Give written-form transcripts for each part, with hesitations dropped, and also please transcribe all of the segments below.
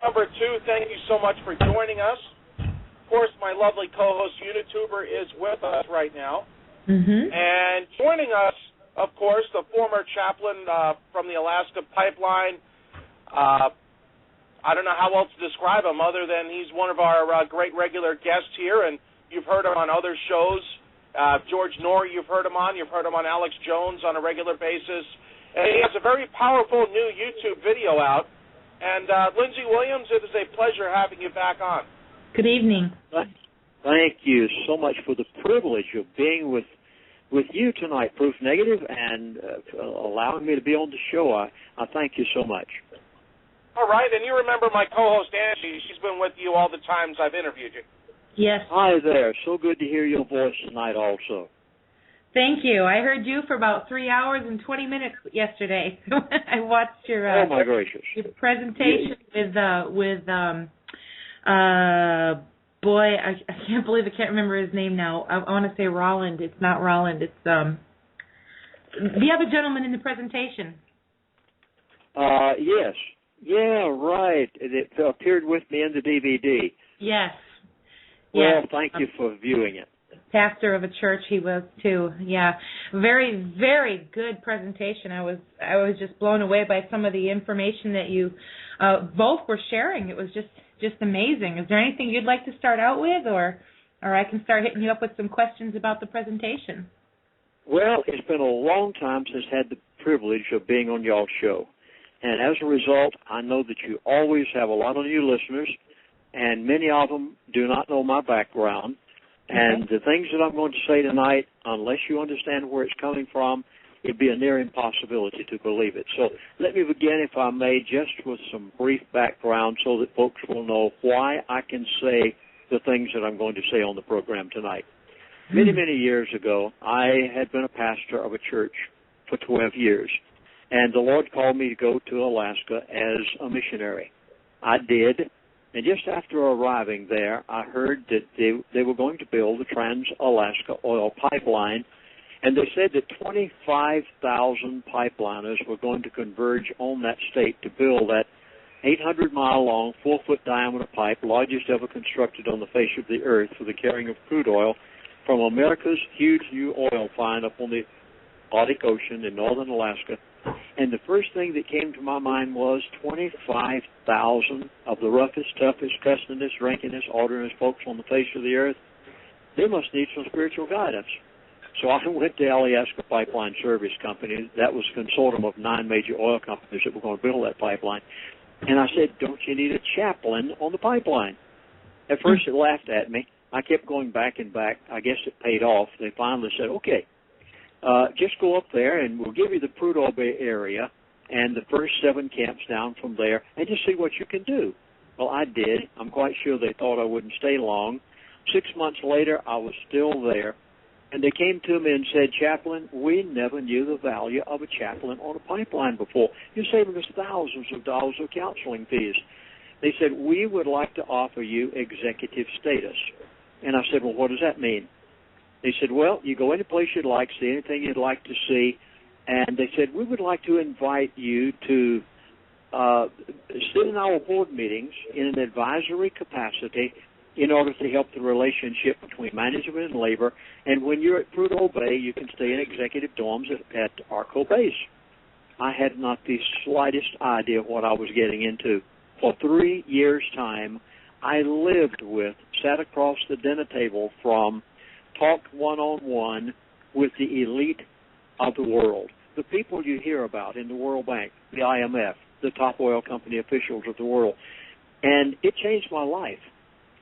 Number two, thank you so much for joining us. Of course, my lovely co-host, YouTuber, is with us right now. Mm-hmm. And joining us, of course, the former chaplain from the Alaska Pipeline. I don't know how else to describe him other than he's one of our great regular guests here, and you've heard him on other shows. George Norrie, you've heard him on. You've heard him on Alex Jones on a regular basis. And he has a very powerful new YouTube video out. And Lindsey Williams, it is a pleasure having you back on. Good evening. Thank you so much for the privilege of being with you tonight, Proof Negative, and allowing me to be on the show. I thank you so much. All right, and you remember my co-host, Angie. She's been with you all the times I've interviewed you. Yes. Hi there. So good to hear your voice tonight also. Thank you. I heard you for about 3 hours and 20 minutes yesterday. I watched your oh my gracious, your presentation with boy, I can't believe I can't remember his name now. I want to say Rolland. It's not Rolland. It's the other gentleman in the presentation. Yes. Yeah, right. It appeared with me in the DVD. Yes. Well, yes. Thank you for viewing it. Pastor of a church he was too. Yeah. Very, very good presentation. I was just blown away by some of the information that you both were sharing. It was just amazing. Is there anything you'd like to start out with, or I can start hitting you up with some questions about the presentation? Well, it's been a long time since I had the privilege of being on y'all's show. And as a result, I know that you always have a lot of new listeners, and many of them do not know my background. And the things that I'm going to say tonight, unless you understand where it's coming from, it'd be a near impossibility to believe it. So let me begin, if I may, just with some brief background so that folks will know why I can say the things that I'm going to say on the program tonight. Many, many years ago, I had been a pastor of a church for 12 years. And the Lord called me to go to Alaska as a missionary. I did, and just after arriving there, I heard that they were going to build the Trans-Alaska Oil Pipeline, and they said that 25,000 pipeliners were going to converge on that state to build that 800-mile-long, 4-foot diameter pipe, largest ever constructed on the face of the earth for the carrying of crude oil from America's huge new oil find up on the Arctic Ocean in northern Alaska. And the first thing that came to my mind was 25,000 of the roughest, toughest, cussingest, drinkingest, orderingest folks on the face of the earth. They must need some spiritual guidance. So I went to Alaska Pipeline Service Company. That was a consortium of 9 major oil companies that were going to build that pipeline. And I said, don't you need a chaplain on the pipeline? At first it laughed at me. I kept going back and back. I guess it paid off. They finally said, okay, just go up there and we'll give you the Prudhoe Bay area and the first 7 camps down from there and just see what you can do. Well, I did. I'm quite sure they thought I wouldn't stay long. 6 months later, I was still there. And they came to me and said, Chaplain, we never knew the value of a chaplain on a pipeline before. You're saving us thousands of dollars of counseling fees. They said, we would like to offer you executive status. And I said, well, what does that mean? They said, well, you go any place you'd like, see anything you'd like to see. And they said, we would like to invite you to sit in our board meetings in an advisory capacity in order to help the relationship between management and labor. And when you're at Prudhoe Bay, you can stay in executive dorms at Arco Base. I had not the slightest idea what I was getting into. For 3 years' time, I lived with, sat across the dinner table from, talked one-on-one with the elite of the world, the people you hear about in the World Bank, the IMF, the top oil company officials of the world. And it changed my life.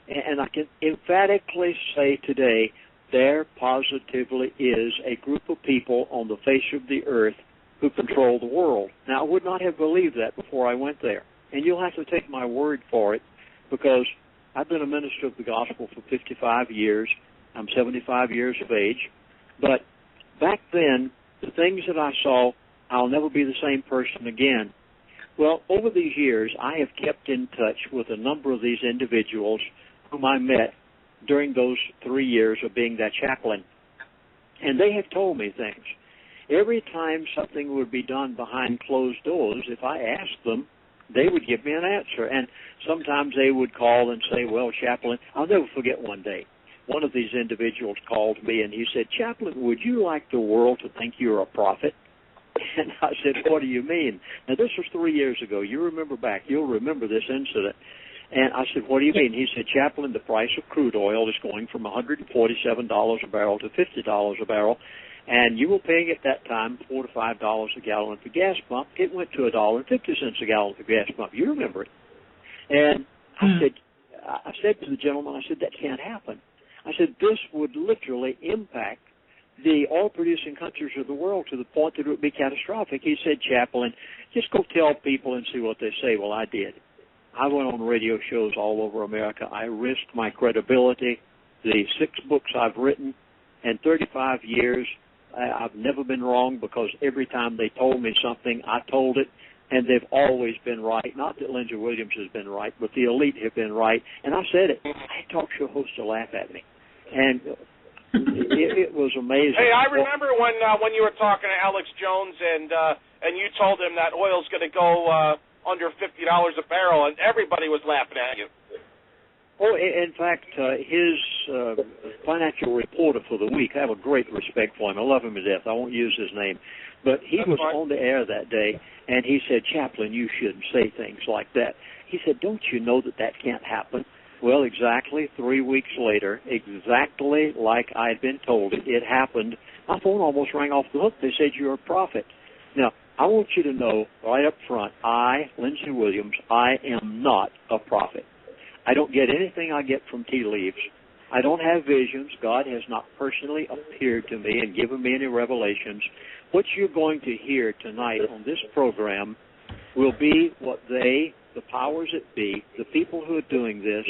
And I can emphatically say today there positively is a group of people on the face of the earth who control the world. Now, I would not have believed that before I went there. And you'll have to take my word for it, because I've been a minister of the gospel for 55 years. I'm 75 years of age. But back then, the things that I saw, I'll never be the same person again. Well, over these years, I have kept in touch with a number of these individuals whom I met during those 3 years of being that chaplain. And they have told me things. Every time something would be done behind closed doors, if I asked them, they would give me an answer. And sometimes they would call and say, well, Chaplain, I'll never forget one day. One of these individuals called me and he said, Chaplain, would you like the world to think you're a prophet? And I said, what do you mean? Now, this was 3 years ago. You remember back. You'll remember this incident. And I said, what do you mean? He said, Chaplain, the price of crude oil is going from $147 a barrel to $50 a barrel. And you were paying at that time $4 to $5 a gallon at the gas pump. It went to $1.50 a gallon at the gas pump. You remember it. And I said to the gentleman, I said, that can't happen. I said, this would literally impact the oil-producing countries of the world to the point that it would be catastrophic. He said, Chaplain, just go tell people and see what they say. Well, I did. I went on radio shows all over America. I risked my credibility, the 6 books I've written, and 35 years. I've never been wrong because every time they told me something, I told it, and they've always been right. Not that Lindsey Williams has been right, but the elite have been right. And I said it. I had talk show hosts to laugh at me. And it was amazing. Hey, I remember when you were talking to Alex Jones and you told him that oil's going to go under $50 a barrel, and everybody was laughing at you. Oh, in fact, his financial reporter for the week, I have a great respect for him. I love him to death. I won't use his name. But he was on the air that day, and he said, Chaplain, you shouldn't say things like that. He said, don't you know that that can't happen? Well, exactly 3 weeks later, exactly like I'd been told it happened. My phone almost rang off the hook. They said, you're a prophet. Now, I want you to know right up front, I, Lindsey Williams, I am not a prophet. I don't get anything I get from tea leaves. I don't have visions. God has not personally appeared to me and given me any revelations. What you're going to hear tonight on this program will be what they, the powers that be, the people who are doing this,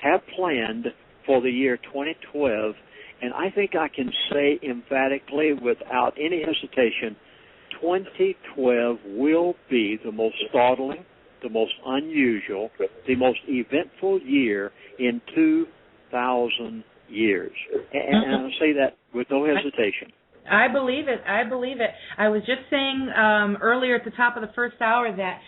have planned for the year 2012. And I think I can say emphatically, without any hesitation, 2012 will be the most startling, the most unusual, the most eventful year in 2,000 years. And I say that with no hesitation. I believe it. I believe it. I was just saying earlier at the top of the first hour that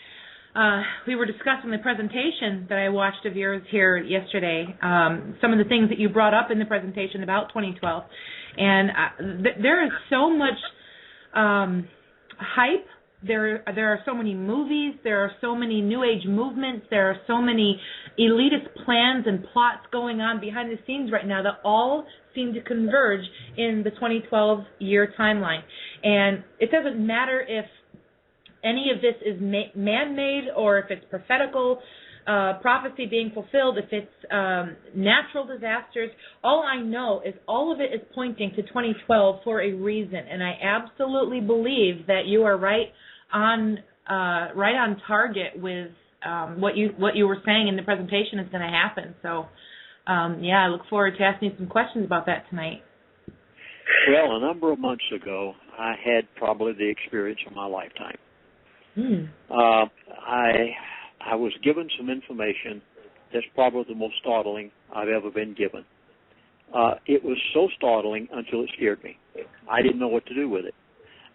we were discussing the presentation that I watched of yours here yesterday, some of the things that you brought up in the presentation about 2012. And there is so much hype. There are so many movies. There are so many New Age movements. There are so many elitist plans and plots going on behind the scenes right now that all seem to converge in the 2012 year timeline. And it doesn't matter if any of this is man-made or if it's prophetical prophecy being fulfilled, if it's natural disasters. All I know is all of it is pointing to 2012 for a reason, and I absolutely believe that you are right on target with what you were saying in the presentation is going to happen. So, I look forward to asking you some questions about that tonight. Well, a number of months ago, I had probably the experience of my lifetime. I was given some information that's probably the most startling I've ever been given. It was so startling until it scared me. I didn't know what to do with it.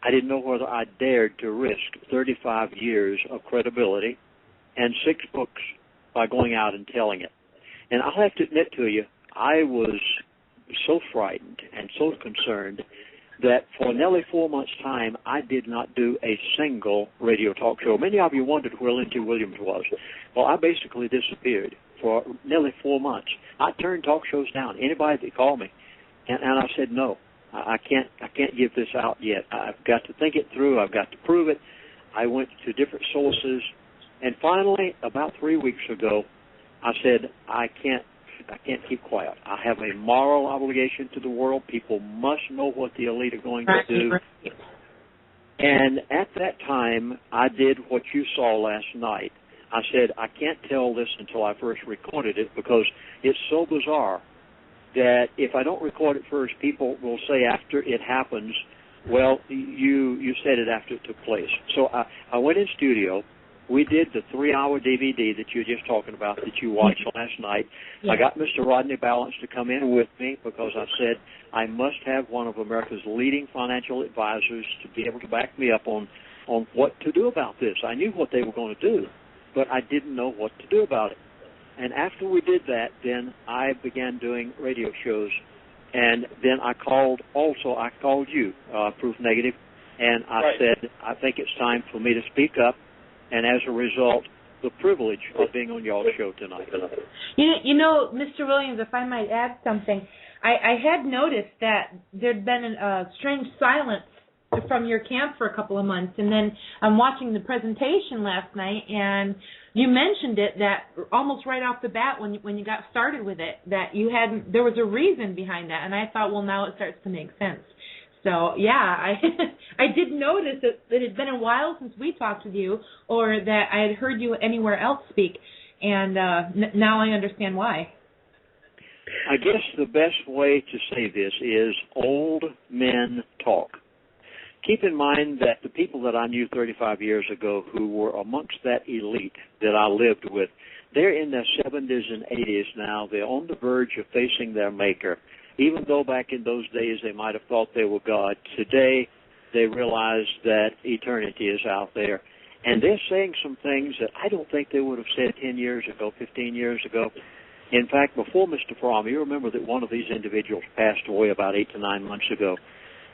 I didn't know whether I dared to risk 35 years of credibility and 6 books by going out and telling it. And I'll have to admit to you, I was so frightened and so concerned that for nearly 4 months' time, I did not do a single radio talk show. Many of you wondered where Lindsey Williams was. Well, I basically disappeared for nearly 4 months. I turned talk shows down, anybody that called me. And I said, no, I can't give this out yet. I've got to think it through. I've got to prove it. I went to different sources. And finally, about 3 weeks ago, I said, I can't keep quiet. I have a moral obligation to the world. People must know what the elite are going to do. And at that time, I did what you saw last night. I said, I can't tell this until I first recorded it because it's so bizarre that if I don't record it first, people will say after it happens, well, you said it after it took place. So I went in studio. We did the 3-hour DVD that you were just talking about that you watched last night. Yeah. I got Mr. Rodney Balance to come in with me because I said I must have one of America's leading financial advisors to be able to back me up on what to do about this. I knew what they were going to do, but I didn't know what to do about it. And after we did that, then I began doing radio shows. And then I called you, Proof Negative, and I said, I think it's time for me to speak up. And as a result, the privilege of being on y'all's show tonight. You know, Mr. Williams, if I might add something, I had noticed that there'd been a strange silence from your camp for a couple of months, and then I'm watching the presentation last night, and you mentioned it that almost right off the bat when you got started with it, that there was a reason behind that, and I thought, well, now it starts to make sense. So, yeah, I did notice that it had been a while since we talked with you, or that I had heard you anywhere else speak, and now I understand why. I guess the best way to say this is old men talk. Keep in mind that the people that I knew 35 years ago who were amongst that elite that I lived with, they're in their 70s and 80s now. They're on the verge of facing their maker. Even though back in those days they might have thought they were God, today they realize that eternity is out there. And they're saying some things that I don't think they would have said 10 years ago, 15 years ago. In fact, before Mr. Fromm, you remember that one of these individuals passed away about 8 to 9 months ago.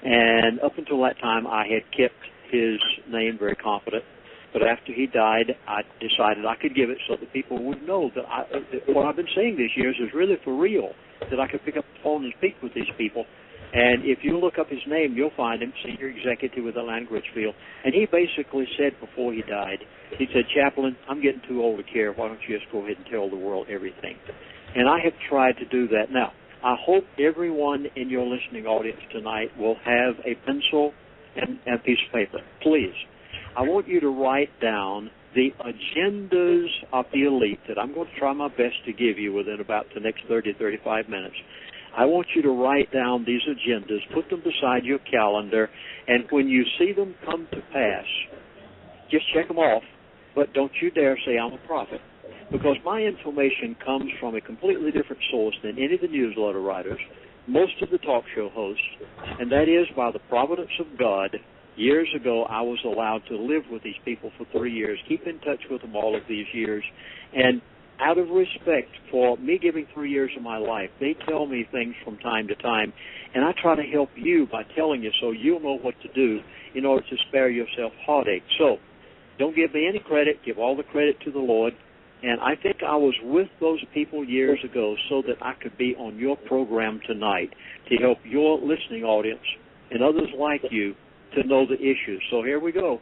And up until that time, I had kept his name very confident. But after he died, I decided I could give it so that people would know that what I've been saying these years is really for real, that I could pick up the phone and speak with these people. And if you look up his name, you'll find him, senior executive with Atlanta Richfield. And he basically said before he died, he said, Chaplain, I'm getting too old to care. Why don't you just go ahead and tell the world everything? And I have tried to do that. Now, I hope everyone in your listening audience tonight will have a pencil and a piece of paper. Please, I want you to write down the agendas of the elite that I'm going to try my best to give you within about the next 30, 35 minutes. I want you to write down these agendas, put them beside your calendar, and when you see them come to pass, just check them off, but don't you dare say I'm a prophet. Because my information comes from a completely different source than any of the newsletter writers, most of the talk show hosts, and that is by the providence of God. Years ago, I was allowed to live with these people for 3 years, keep in touch with them all of these years, and out of respect for me giving 3 years of my life, they tell me things from time to time, and I try to help you by telling you so you'll know what to do in order to spare yourself heartache. So don't give me any credit, give all the credit to the Lord. And I think I was with those people years ago so that I could be on your program tonight to help your listening audience and others like you to know the issues. So here we go.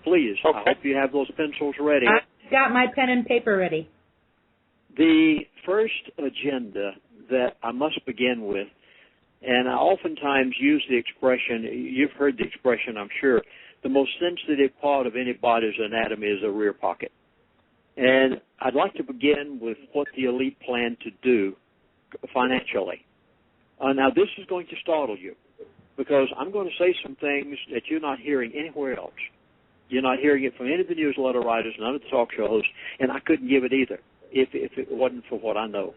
Please, okay. I hope you have those pencils ready. I've got my pen and paper ready. The first agenda that I must begin with, and I oftentimes use the expression, you've heard the expression, I'm sure, the most sensitive part of anybody's anatomy is the rear pocket. And I'd like to begin with what the elite plan to do financially. Now, this is going to startle you because I'm going to say some things that you're not hearing anywhere else. You're not hearing it from any of the newsletter writers, none of the talk show hosts, and I couldn't give it either if it wasn't for what I know.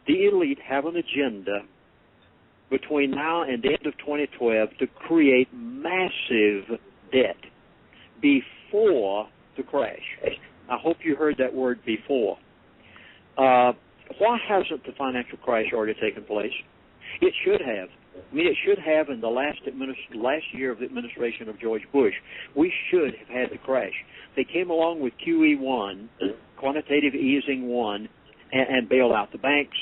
The elite have an agenda between now and the end of 2012 to create massive debt before the crash. I hope you heard that word before. Why hasn't the financial crash already taken place? It should have. I mean, it should have in the last year of the administration of George Bush. We should have had the crash. They came along with QE1, quantitative easing 1, and bailed out the banks.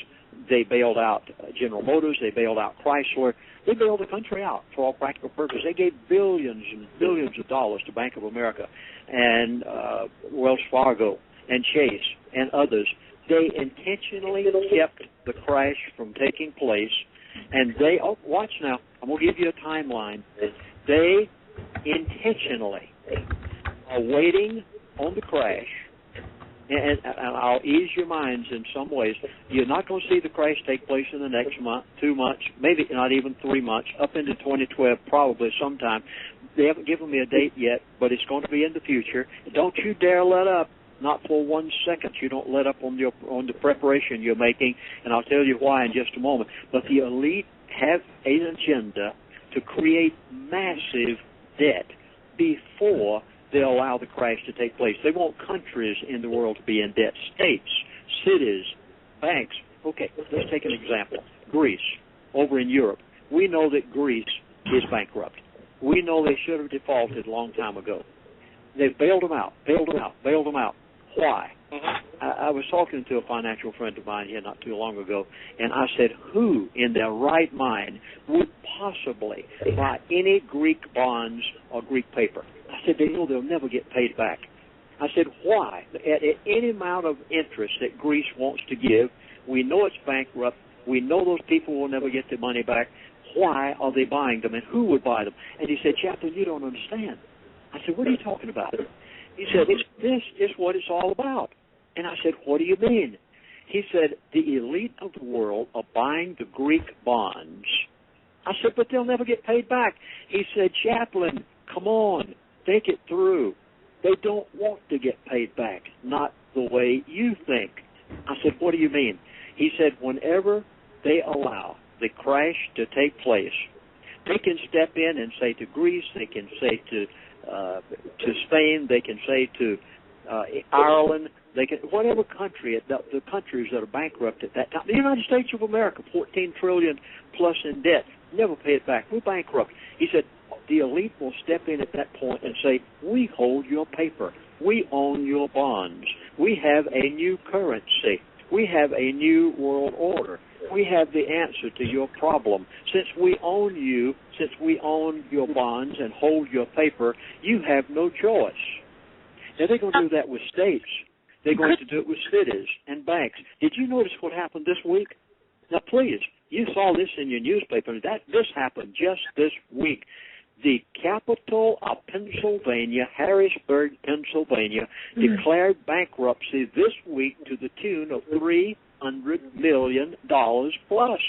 They bailed out General Motors. They bailed out Chrysler. They bailed the country out for all practical purposes. They gave billions and billions of dollars to Bank of America and Wells Fargo and Chase and others. They intentionally kept the crash from taking place. And they, watch now, I'm going to give you a timeline. They intentionally are waiting on the crash. And I'll ease your minds in some ways. You're not going to see the crash take place in the next month, 2 months, maybe not even 3 months, up into 2012, probably sometime. They haven't given me a date yet, but it's going to be in the future. Don't you dare let up, not for 1 second. You don't let up on the preparation you're making, and I'll tell you why in just a moment. But the elite have an agenda to create massive debt before they allow the crash to take place. They want countries in the world to be in debt, states, cities, banks. Okay, let's take an example. Greece, over in Europe. We know that Greece is bankrupt. We know they should have defaulted a long time ago. They've bailed them out. Why? I was talking to a financial friend of mine here not too long ago, and I said, who in their right mind would possibly buy any Greek bonds or Greek paper? I said, they know they'll never get paid back. I said, why? At any amount of interest that Greece wants to give, we know it's bankrupt. We know those people will never get their money back. Why are they buying them, and who would buy them? And he said, Chaplain, you don't understand. I said, what are you talking about? He said, this is what it's all about. And I said, what do you mean? He said, the elite of the world are buying the Greek bonds. I said, but they'll never get paid back. He said, Chaplain, come on, think it through. They don't want to get paid back, not the way you think. I said, what do you mean? He said, whenever they allow the crash to take place, they can step in and say to Greece, they can say to Spain, they can say to Ireland, they can, whatever country, the countries that are bankrupt at that time. The United States of America, $14 trillion plus in debt, never pay it back. We're bankrupt. He said, the elite will step in at that point and say, we hold your paper. We own your bonds. We have a new currency. We have a new world order. We have the answer to your problem. Since we own you, since we own your bonds and hold your paper, you have no choice. Now, they're going to do that with states. They're going to do it with cities and banks. Did you notice what happened this week? Now, please, you saw this in your newspaper. This happened just this week. The capital of Pennsylvania, Harrisburg, Pennsylvania, declared bankruptcy this week to the tune of $300 million plus.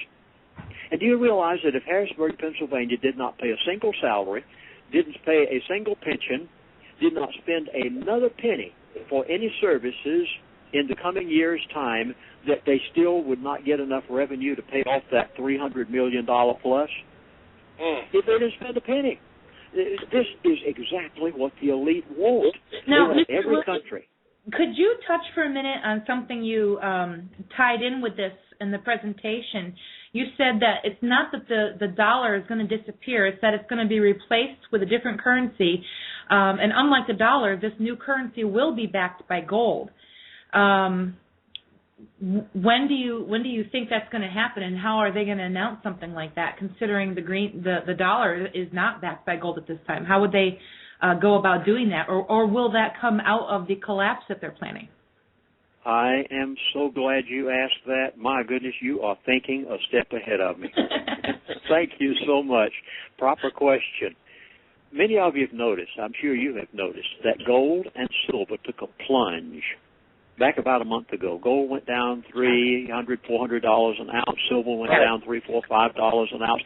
And do you realize that if Harrisburg, Pennsylvania did not pay a single salary, didn't pay a single pension, did not spend another penny for any services in the coming year's time, that they still would not get enough revenue to pay off that $300 million plus? If they didn't spend a penny. This is exactly what the elite want. Now, every country. Could you touch for a minute on something you tied in with this in the presentation? You said that it's not that the dollar is going to disappear, it's that it's going to be replaced with a different currency. And unlike the dollar, this new currency will be backed by gold. When do you think that's going to happen, and how are they going to announce something like that, considering the dollar is not backed by gold at this time? How would they go about doing that, or will that come out of the collapse that they're planning? I am so glad you asked that. My goodness, you are thinking a step ahead of me. Thank you so much. Proper question. Many of you have noticed, I'm sure you have noticed, that gold and silver took a plunge back about a month ago. Gold went down $300, $400 an ounce. Silver went down $3, $4, $5 an ounce.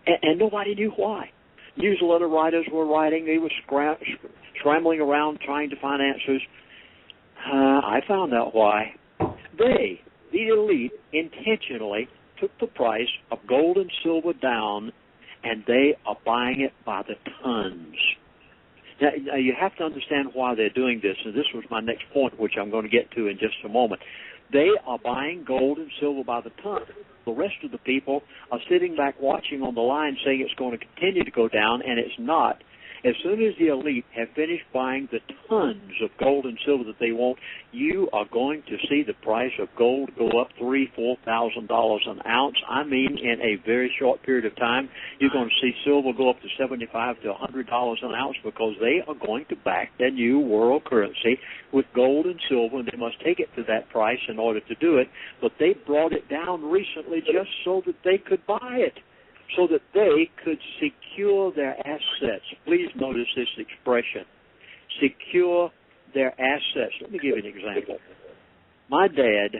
And nobody knew why. Newsletter writers were writing. They were scrambling around trying to find answers. I found out why. They, the elite, intentionally took the price of gold and silver down, and they are buying it by the tons. Now, you have to understand why they're doing this, and this was my next point, which I'm going to get to in just a moment. They are buying gold and silver by the ton. The rest of the people are sitting back watching on the line saying it's going to continue to go down, and it's not. As soon as the elite have finished buying the tons of gold and silver that they want, you are going to see the price of gold go up $3,000, $4,000 an ounce. I mean, in a very short period of time, you're going to see silver go up to $75 to $100 an ounce, because they are going to back their new world currency with gold and silver, and they must take it to that price in order to do it. But they brought it down recently just so that they could buy it, so that they could secure their assets. Please notice this expression, secure their assets. Let me give you an example. My dad,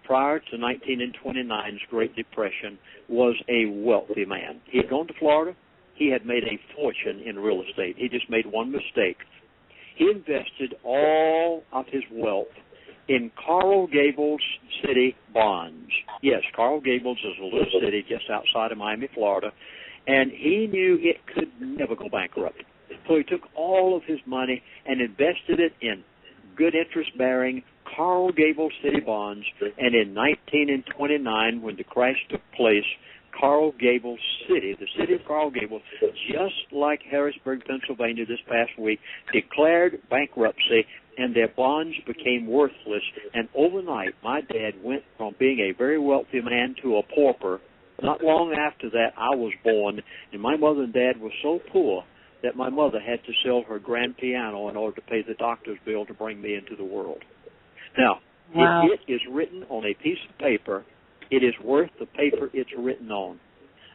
prior to 1929's Great Depression, was a wealthy man. He had gone to Florida. He had made a fortune in real estate. He just made one mistake. He invested all of his wealth in Coral Gables City bonds. Yes, Coral Gables is a little city just outside of Miami, Florida, and he knew it could never go bankrupt. So he took all of his money and invested it in good interest-bearing Coral Gables city bonds, and in 1929, when the crash took place, Coral Gables City, the city of Coral Gables, just like Harrisburg, Pennsylvania this past week, declared bankruptcy, and their bonds became worthless. And overnight, my dad went from being a very wealthy man to a pauper. Not long after that, I was born, and my mother and dad were so poor that my mother had to sell her grand piano in order to pay the doctor's bill to bring me into the world. Now, wow. if it is written on a piece of paper, it is worth the paper it's written on.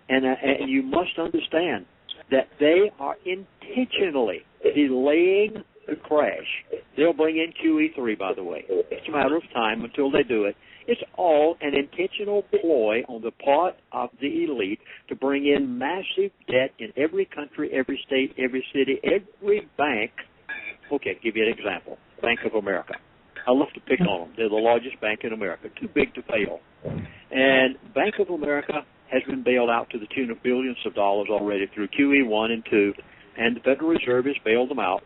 And you must understand that they are intentionally delaying the crash. They'll bring in QE3, by the way. It's a matter of time until they do it. It's all an intentional ploy on the part of the elite to bring in massive debt in every country, every state, every city, every bank. Okay, give you an example. Bank of America. I love to pick on them. They're the largest bank in America, too big to fail. And Bank of America has been bailed out to the tune of billions of dollars already through QE 1 and 2, and the Federal Reserve has bailed them out.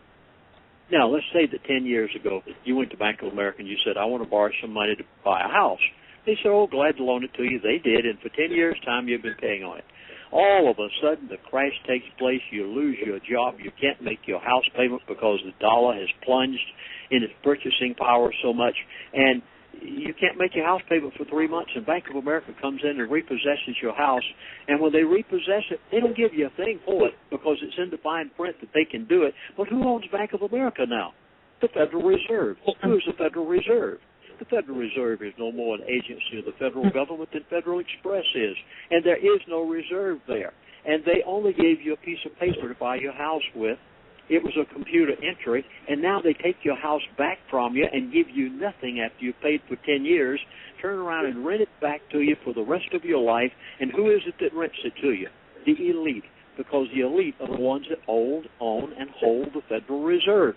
Now, let's say that 10 years ago you went to Bank of America and you said, I want to borrow some money to buy a house. They said, oh, glad to loan it to you. They did, and for 10 years' time you've been paying on it. All of a sudden the crash takes place, you lose your job, you can't make your house payment because the dollar has plunged in its purchasing power so much, and you can't make your house payment for 3 months, and Bank of America comes in and repossesses your house, and when they repossess it, they don't give you a thing for it because it's in the fine print that they can do it. But who owns Bank of America now? The Federal Reserve. Who is the Federal Reserve? The Federal Reserve is no more an agency of the federal government than Federal Express is, and there is no reserve there. And they only gave you a piece of paper to buy your house with. It was a computer entry, and now they take your house back from you and give you nothing after you've paid for 10 years, turn around and rent it back to you for the rest of your life. And who is it that rents it to you? The elite, because the elite are the ones that own, and hold the Federal Reserve.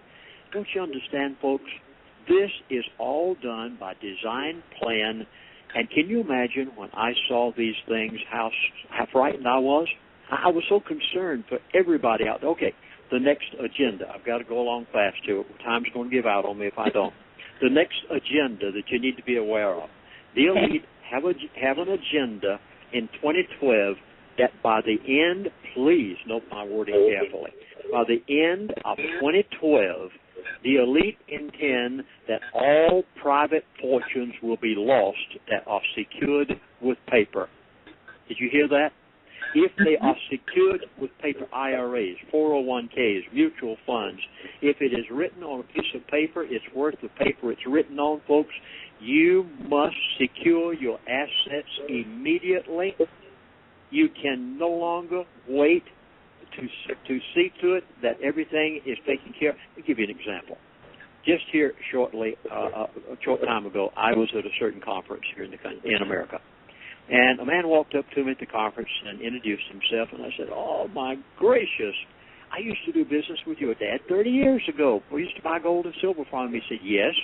Don't you understand, folks? This is all done by design, plan, and can you imagine when I saw these things, how frightened I was? I was so concerned for everybody out there. Okay, the next agenda. I've got to go along fast here. Time's going to give out on me if I don't. The next agenda that you need to be aware of. The elite have an agenda in 2012 that by the end, please note my wording carefully, by the end of 2012, the elite intend that all private fortunes will be lost that are secured with paper. Did you hear that? If they are secured with paper, IRAs, 401ks, mutual funds, if it is written on a piece of paper, it's worth the paper it's written on, folks. You must secure your assets immediately. You can no longer wait to see to it that everything is taken care of. I'll give you an example. Just here shortly, a short time ago, I was at a certain conference here in America. And a man walked up to me at the conference and introduced himself, and I said, oh, my gracious, I used to do business with your dad 30 years ago. We used to buy gold and silver from him. He said, yes,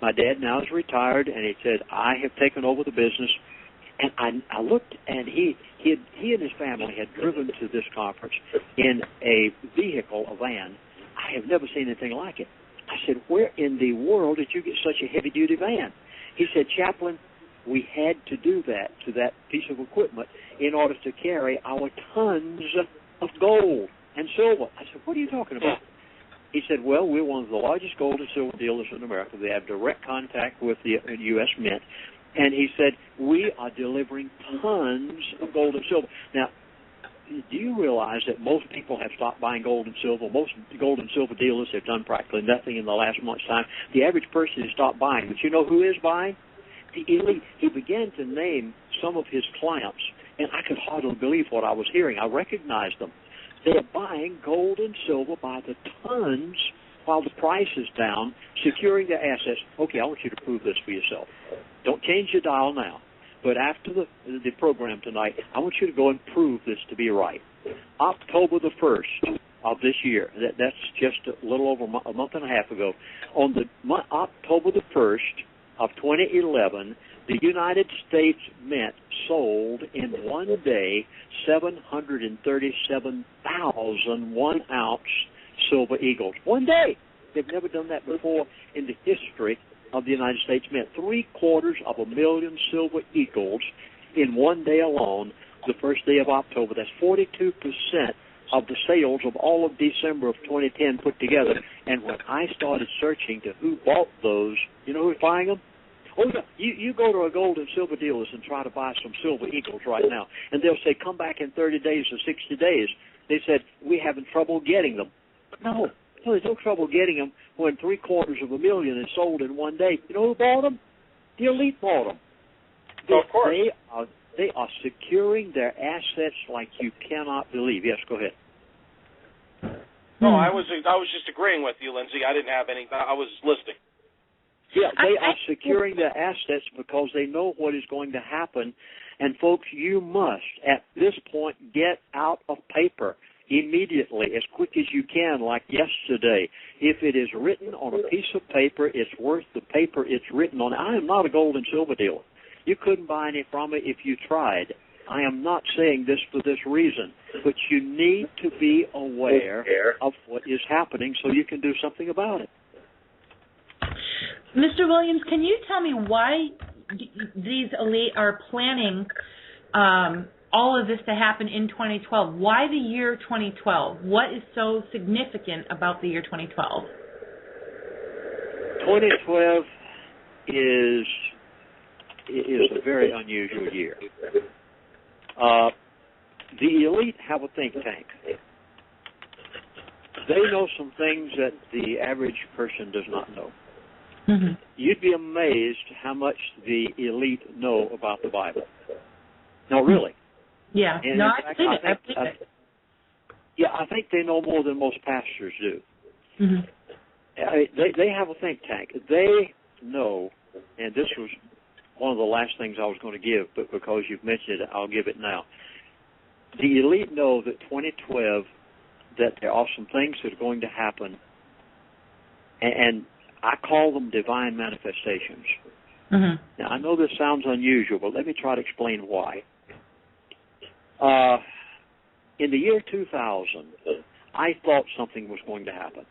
my dad now is retired, and he said, I have taken over the business. And I looked, and he and his family had driven to this conference in a vehicle, a van. I have never seen anything like it. I said, where in the world did you get such a heavy-duty van? He said, Chaplain, we had to do that to that piece of equipment in order to carry our tons of gold and silver. I said, what are you talking about? He said, well, we're one of the largest gold and silver dealers in America. They have direct contact with the U.S. Mint. And he said, we are delivering tons of gold and silver. Now, do you realize that most people have stopped buying gold and silver? Most gold and silver dealers have done practically nothing in the last month's time. The average person has stopped buying. But you know who is buying? The elite. He began to name some of his clients, and I could hardly believe what I was hearing. I recognized them. They're buying gold and silver by the tons while the price is down, securing their assets. Okay, I want you to prove this for yourself. Don't change your dial now. But after the program tonight, I want you to go and prove this to be right. October the 1st of this year, that's just a little over a month and a half ago, on the October the 1st of 2011, the United States Mint sold in one day 737,000 1-ounce silver eagles. One day. They've never done that before in the history of the United States Mint. 750,000 silver eagles in one day alone, the first day of October. That's 42% of the sales of all of December of 2010 put together. And when I started searching to who bought those, you know who's buying them? Oh, yeah. You go to a gold and silver dealers and try to buy some silver eagles right now, and they'll say, come back in 30 days or 60 days. They said, we're having trouble getting them. No, there's no trouble getting them when 750,000 is sold in one day. You know who bought them? The elite bought them. Of course. They are securing their assets like you cannot believe. Yes, go ahead. No, I was just agreeing with you, Lindsey. I didn't have any. I was listening. Yeah, they are securing their assets because they know what is going to happen. And, folks, you must, at this point, get out of paper immediately, as quick as you can, like yesterday. If it is written on a piece of paper, it's worth the paper it's written on. I am not a gold and silver dealer. You couldn't buy any from me if you tried. I am not saying this for this reason, but you need to be aware of what is happening so you can do something about it. Mr. Williams, can you tell me why these elite are planning all of this to happen in 2012? Why the year 2012? What is so significant about the year 2012? 2012 is a very unusual year. The elite have a think tank. They know some things that the average person does not know. Mm-hmm. You'd be amazed how much the elite know about the Bible. No, really. Yeah. And no, I've seen it. Yeah, I think they know more than most pastors do. Mm-hmm. They have a think tank. They know, and this was one of the last things I was going to give, but because you've mentioned it, I'll give it now. The elite know that 2012, that there are some things that are going to happen, and I call them divine manifestations. Mm-hmm. Now, I know this sounds unusual, but let me try to explain why. In the year 2000, I thought something was going to happen.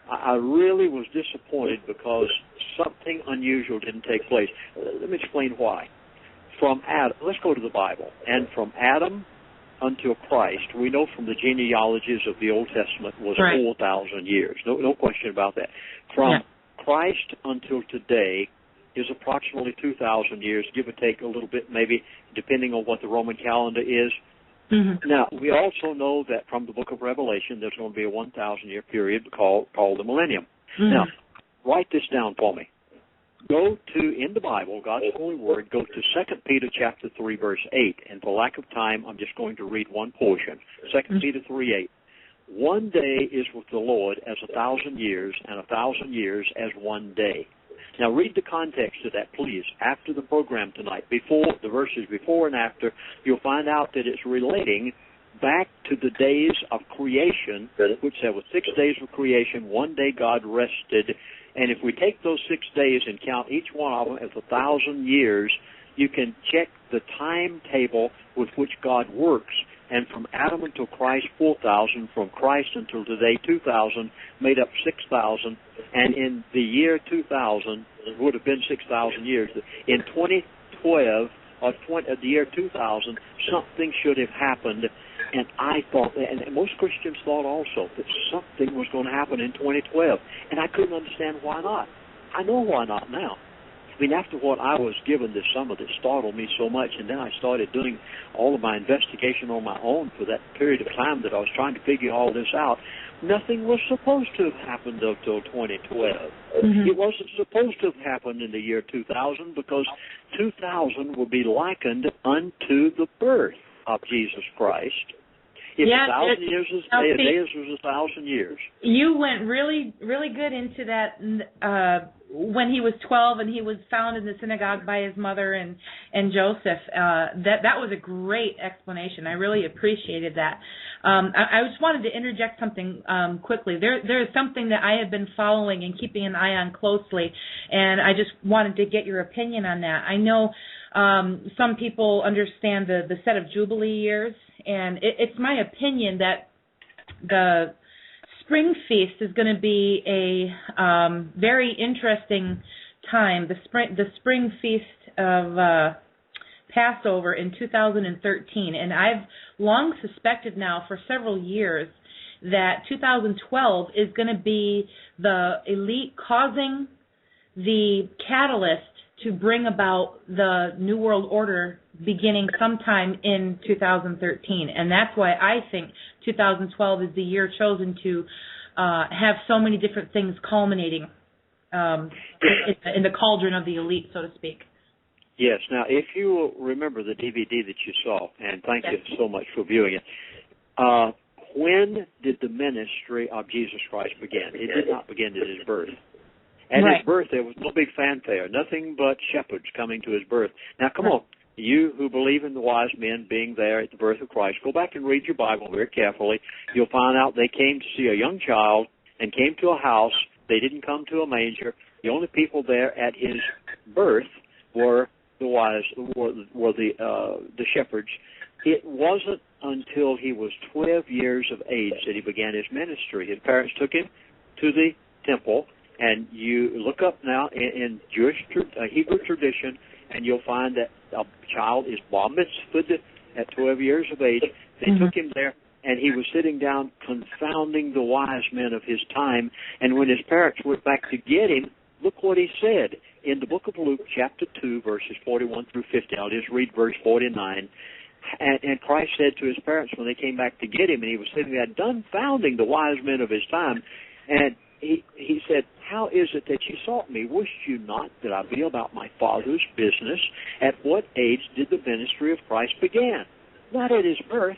I really was disappointed because something unusual didn't take place. Let me explain why. From Adam, let's go to the Bible. And from Adam until Christ, we know from the genealogies of the Old Testament was 4,000 years. No question about that. From Christ until today is approximately 2,000 years, give or take a little bit, maybe, depending on what the Roman calendar is. Mm-hmm. Now, we also know that from the book of Revelation, there's going to be a 1,000-year period called the millennium. Mm-hmm. Now, write this down for me. Go to, in the Bible, God's holy word, go to 2 Peter chapter 3, verse 8. And for lack of time, I'm just going to read one portion. 2 Peter 3, 8. One day is with the Lord as 1,000 years, and 1,000 years as one day. Now, read the context of that, please, after the program tonight. Before, the verses before and after, you'll find out that it's relating back to the days of creation, which there were 6 days of creation, one day God rested. And if we take those 6 days and count each one of them as 1,000 years, you can check the timetable with which God works. And from Adam until Christ, 4,000. From Christ until today, 2,000, made up 6,000. And in the year 2000, it would have been 6,000 years. In 2012, or the year 2000, something should have happened. And I thought, and most Christians thought also, that something was going to happen in 2012. And I couldn't understand why not. I know why not now. I mean, after what I was given this summer that startled me so much, and then I started doing all of my investigation on my own for that period of time that I was trying to figure all this out, nothing was supposed to have happened until 2012. Mm-hmm. It wasn't supposed to have happened in the year 2000 because 2000 will be likened unto the birth of Jesus Christ. If 1,000 years is a day, it was 1,000 years. You went really, really good into that when he was 12 and he was found in the synagogue by his mother and Joseph. That was a great explanation. I really appreciated that. I just wanted to interject something quickly. There is something that I have been following and keeping an eye on closely, and I just wanted to get your opinion on that. I know some people understand the set of Jubilee years, and it's my opinion that the spring feast is going to be a very interesting time. The spring feast of Passover in 2013, and I've long suspected now for several years that 2012 is going to be the elite causing the catalyst to bring about the New World Order beginning sometime in 2013. And that's why I think 2012 is the year chosen to have so many different things culminating in the cauldron of the elite, so to speak. Yes. Now, if you will remember the DVD that you saw, and thank you so much for viewing it, when did the ministry of Jesus Christ begin? It did not begin at his birth. At his birth, there was no big fanfare, nothing but shepherds coming to his birth. Now, come on, you who believe in the wise men being there at the birth of Christ, go back and read your Bible very carefully. You'll find out they came to see a young child and came to a house. They didn't come to a manger. The only people there at his birth were the wise, were the shepherds. It wasn't until he was 12 years of age that he began his ministry. His parents took him to the temple, and you look up now in Jewish Hebrew tradition, and you'll find that a child is bar mitzvahed at 12 years of age. They took him there, and he was sitting down confounding the wise men of his time. And when his parents went back to get him, look what he said in the book of Luke, chapter 2, verses 41 through 50. I'll just read verse 49. And Christ said to his parents when they came back to get him, and he was sitting there dumbfounding the wise men of his time, and he said, "How is it that you sought me? Wished you not that I be about my Father's business? At what age did the ministry of Christ begin?" Not at his birth.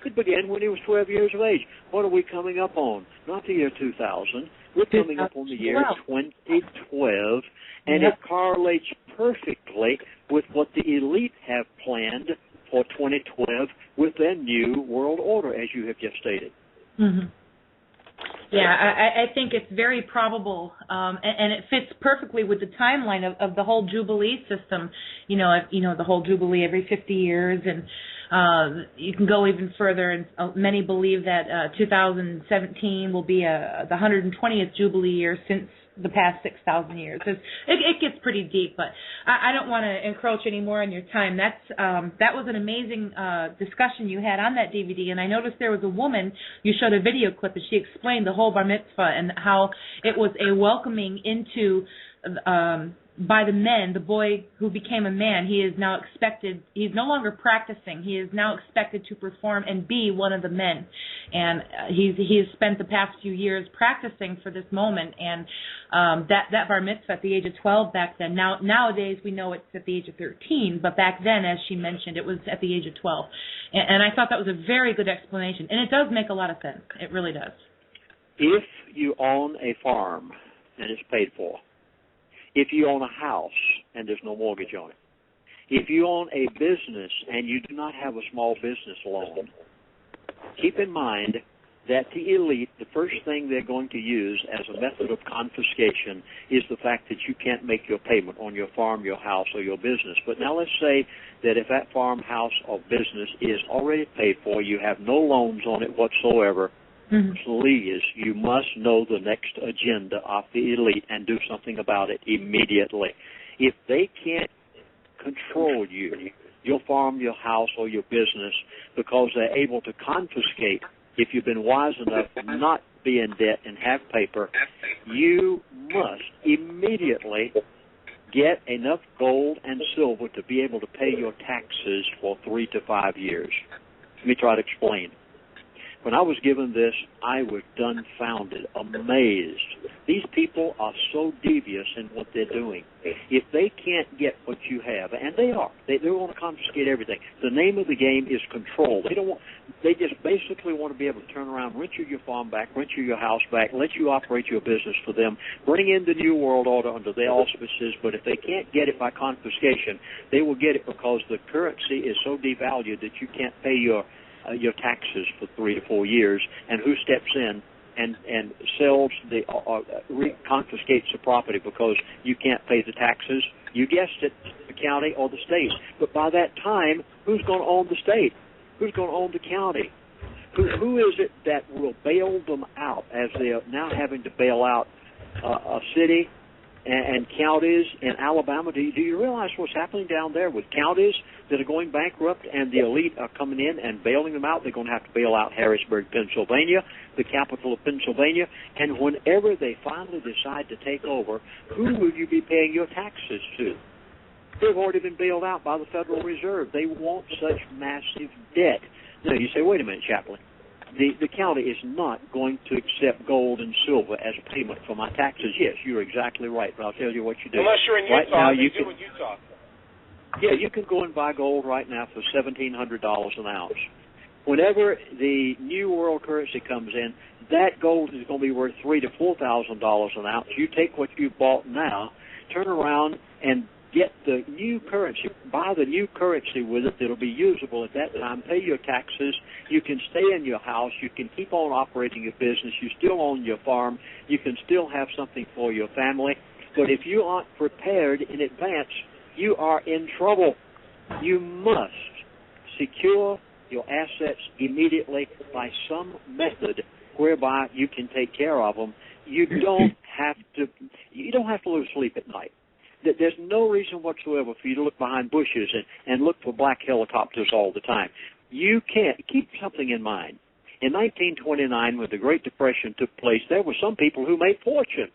It began when he was 12 years of age. What are we coming up on? Not the year 2000. We're coming up on the year 2012, and it correlates perfectly with what the elite have planned for 2012 with their new world order, as you have just stated. Yeah, I think it's very probable, and it fits perfectly with the timeline of the whole Jubilee system. You know, the whole Jubilee every 50 years, and you can go even further. And many believe that 2017 will be the 120th Jubilee year since the past 6,000 years. It gets pretty deep, but I don't want to encroach any more on your time. That was an amazing discussion you had on that DVD, and I noticed there was a woman, you showed a video clip, and she explained the whole bar mitzvah and how it was a welcoming into by the men, the boy who became a man. He is now expected, he's no longer practicing, he is now expected to perform and be one of the men. And he has spent the past few years practicing for this moment, and that bar mitzvah at the age of 12 back then. Nowadays we know it's at the age of 13, but back then, as she mentioned, it was at the age of 12. And I thought that was a very good explanation, and it does make a lot of sense. It really does. If you own a farm and it's paid for, if you own a house and there's no mortgage on it, if you own a business and you do not have a small business loan, keep in mind that the elite, the first thing they're going to use as a method of confiscation is the fact that you can't make your payment on your farm, your house, or your business. But now let's say that if that farm, house, or business is already paid for, you have no loans on it whatsoever, please, you must know the next agenda of the elite and do something about it immediately. If they can't control you, your farm, your house, or your business, because they're able to confiscate, if you've been wise enough to not be in debt and have paper, you must immediately get enough gold and silver to be able to pay your taxes for 3 to 5 years. Let me try to explain. When I was given this, I was dumbfounded, amazed. These people are so devious in what they're doing. If they can't get what you have, and they are, they want to confiscate everything. The name of the game is control. They just basically want to be able to turn around, rent you your farm back, rent you your house back, let you operate your business for them, bring in the New World Order under their auspices. But if they can't get it by confiscation, they will get it because the currency is so devalued that you can't pay your taxes for 3 to 4 years, and who steps in and sells confiscates the property because you can't pay the taxes? You guessed it, the county or the state. But by that time, who's going to own the state? Who's going to own the county? Who is it that will bail them out as they are now having to bail out a city and counties in Alabama? Do you realize what's happening down there with counties that are going bankrupt and the elite are coming in and bailing them out? They're going to have to bail out Harrisburg, Pennsylvania, the capital of Pennsylvania, and whenever they finally decide to take over, who will you be paying your taxes to? They've already been bailed out by the Federal Reserve. They want such massive debt. Now, you say, wait a minute, Chaplain. The county is not going to accept gold and silver as payment for my taxes. Yes, you're exactly right, but I'll tell you what you do. Unless you're in Utah, right now, you do in Utah. Yeah, you can go and buy gold right now for $1,700 an ounce. Whenever the new world currency comes in, that gold is going to be worth $3,000 to $4,000 an ounce. You take what you bought now, turn around and get the new currency, buy the new currency with it that'll be usable at that time, pay your taxes, you can stay in your house, you can keep on operating your business, you still own your farm, you can still have something for your family. But if you aren't prepared in advance, you are in trouble. You must secure your assets immediately by some method whereby you can take care of them. You don't have to lose sleep at night. There's no reason whatsoever for you to look behind bushes and look for black helicopters all the time. You can't. Keep something in mind. In 1929, when the Great Depression took place, there were some people who made fortunes.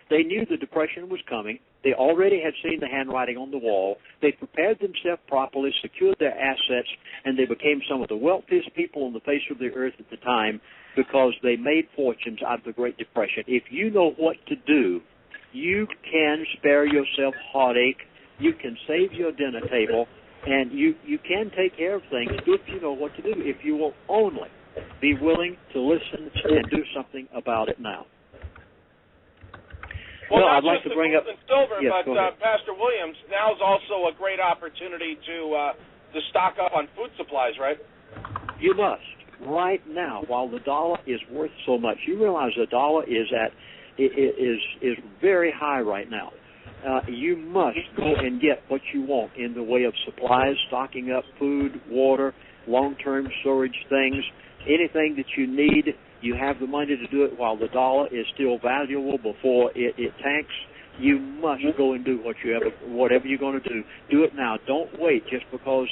They knew the Depression was coming. They already had seen the handwriting on the wall. They prepared themselves properly, secured their assets, and they became some of the wealthiest people on the face of the earth at the time because they made fortunes out of the Great Depression. If you know what to do, you can spare yourself heartache, you can save your dinner table, and you can take care of things if you know what to do, if you will only be willing to listen and do something about it now. Well, I'd like to bring up silver, yes, but Pastor Williams, now is also a great opportunity to stock up on food supplies, right? You must. Right now, while the dollar is worth so much, you realize the dollar is very high right now. You must go and get what you want in the way of supplies, stocking up food, water, long-term storage things, anything that you need. You have the money to do it while the dollar is still valuable before it tanks. You must go and do whatever you're going to do. Do it now. Don't wait just because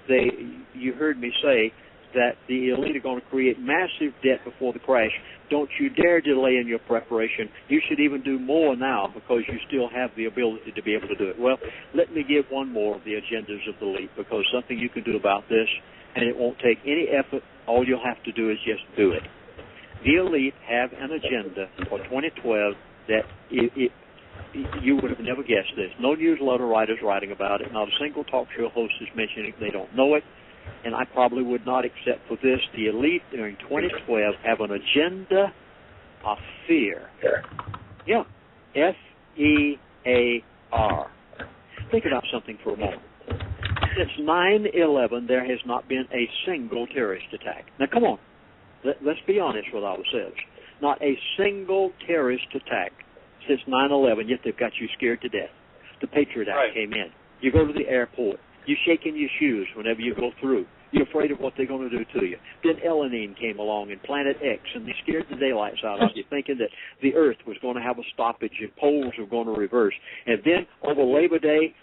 you heard me say that the elite are going to create massive debt before the crash. Don't you dare delay in your preparation. You should even do more now because you still have the ability to be able to do it. Well, let me give one more of the agendas of the elite, because something you can do about this, and it won't take any effort. All you'll have to do is just do it. The elite have an agenda for 2012 that you would have never guessed this. No newsletter writers writing about it. Not a single talk show host is mentioning it. They don't know it. And I probably would not accept for this. The elite during 2012 have an agenda of fear. Yeah. F-E-A-R. Think about something for a moment. Since 9/11, there has not been a single terrorist attack. Now, come on. Let's be honest with ourselves. Not a single terrorist attack since 9/11, yet they've got you scared to death. The Patriot Act came in. You go to the airport. You're shaking your shoes whenever you go through. You're afraid of what they're going to do to you. Then Elenine came along and Planet X, and they scared the daylights out of you, thinking that the Earth was going to have a stoppage and poles were going to reverse. And then over Labor Day,